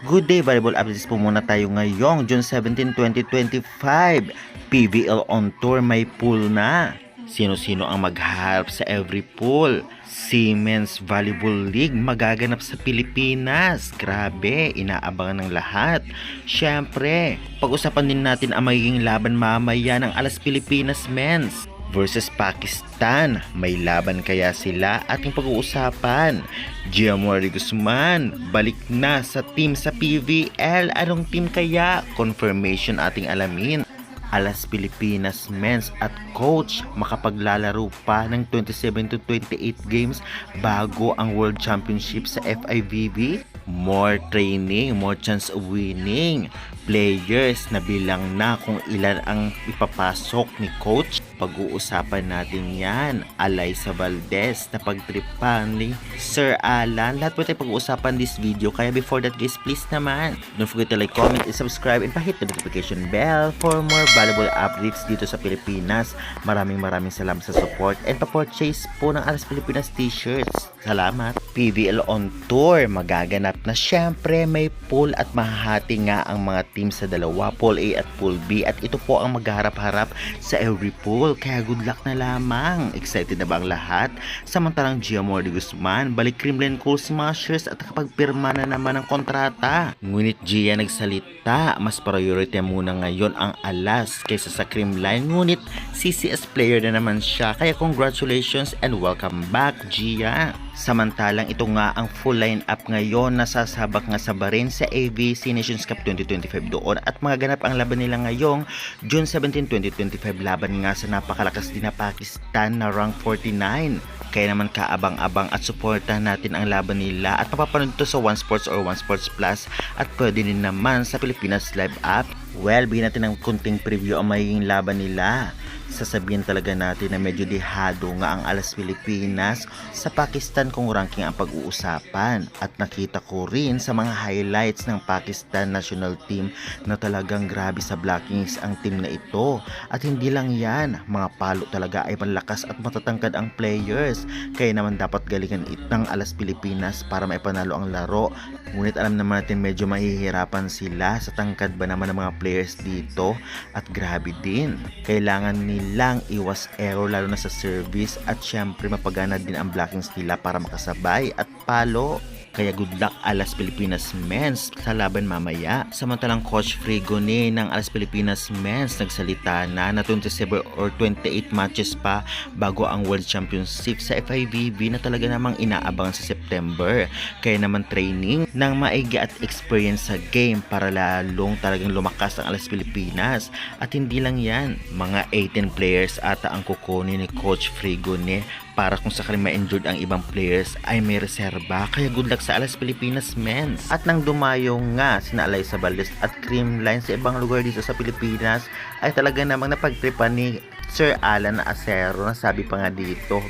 Good day, volleyball updates po muna tayo ngayong June 17, 2025. PVL on tour may pool na. Sino-sino ang maghaharap sa every pool? Siemens Volleyball League magaganap sa Pilipinas. Grabe, inaabangan ng lahat. Siyempre, pag-usapan din natin ang magiging laban mamaya ng Alas Pilipinas Men's versus Pakistan. May laban kaya sila? Ating pag-uusapan. Giamore Guzman balik na sa team sa PVL. Anong team kaya? Confirmation ating alamin. Alas Pilipinas Men's at coach makapaglalaro pa ng 27 to 28 games bago ang World Championship sa FIVB. More training, more chance of winning. Players na bilang na kung ilan ang ipapasok ni coach. Pag-uusapan natin yan. Alyssa Valdez na pagtripan ni Sir Alan. Lahat po tayo pag-uusapan this video. Kaya before that guys, please naman, don't forget to like, comment, and subscribe, and pahit the notification bell for more valuable updates dito sa Pilipinas. Maraming salamat sa support and pa-purchase po ng Alas Pilipinas t-shirts. Salamat. PVL on tour magaganap na. Syempre may pool at mahahati nga ang mga team sa dalawa, pool A at pool B, at ito po ang magharap-harap sa every pool. Kaya good luck na lamang. Excited na ba ang lahat? Samantalang Giamore Guzman balik Kremlin Cool Smashers at nakapagpirma na naman ng kontrata. Ngunit Gia nagsalita, mas priority muna ngayon ang Alas kaysa sa Kremlin. Ngunit CCS player na naman siya, kaya congratulations and welcome back Gia. Samantalang ito nga ang full lineup ngayon, nasasabak nga sa Bahrain sa AVC Nations Cup 2025 doon, at magaganap ang laban nila ngayong June 17, 2025, laban nga sa napakalakas din na Pakistan na rank 49. Kaya naman kaabang-abang at suportahan natin ang laban nila, at mapapanood ito sa One Sports or One Sports Plus, at pwede din naman sa Pilipinas Live app. Well, bigyan natin ng kunting preview ang magiging laban nila. Sasabihin talaga natin na medyo dehado nga ang Alas Pilipinas sa Pakistan kung ranking ang pag-uusapan, at nakita ko rin sa mga highlights ng Pakistan national team na talagang grabe sa blockings ang team na ito. At hindi lang yan, mga palo talaga ay malakas at matatangkad ang players, kaya naman dapat galingan itang Alas Pilipinas para maipanalo ang laro. Ngunit alam naman natin medyo mahihirapan sila sa tangkad ba naman ng mga players dito, at grabe din, kailangan nilang iwas error lalo na sa service, at syempre mapagana din ang blockings nila para makasabay at palo. Kaya good luck Alas Pilipinas Men's sa laban mamaya. Samantalang Coach Frigone ng Alas Pilipinas Men's nagsalita na 27 or 28 matches pa bago ang World Championship sa FIVB na talaga namang inaabangan sa September. Kaya naman training ng maigi at experience sa game para lalong talagang lumakas ang Alas Pilipinas. At hindi lang yan, mga 18 players ata ang kukunin ni Coach Frigone para kung sakaling ma-injured ang ibang players ay may reserba. Kaya good luck sa Alas Pilipinas Men's. At nang dumayo nga sina Alyssa Valdez at Kremlin sa ibang lugar dito sa Pilipinas, ay talaga namang napagtripan ni Sir Alan na Acero, na sabi pa nga dito,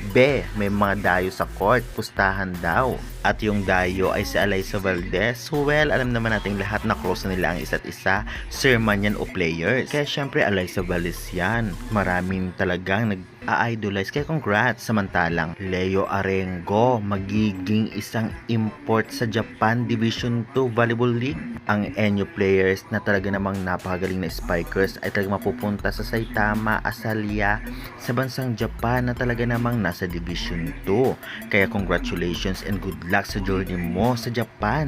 may mga dayo sa court, pustahan daw. At yung dayo ay si Alyssa Valdez. Well, alam naman natin lahat na close na nila ang isa't isa, Sir man yan o players. Kaya syempre Alyssa Valdez yan, maraming talagang nag-idolize, kaya congrats. Samantalang Leo Arengo magiging isang import sa Japan Division 2 Volleyball League. Ang Enyo players na talaga namang napakagaling na spikers ay talagang mapupunta sa Saitama Asalia sa bansang Japan na talaga namang nasa Division 2. Kaya congratulations and good luck sa journey mo sa Japan.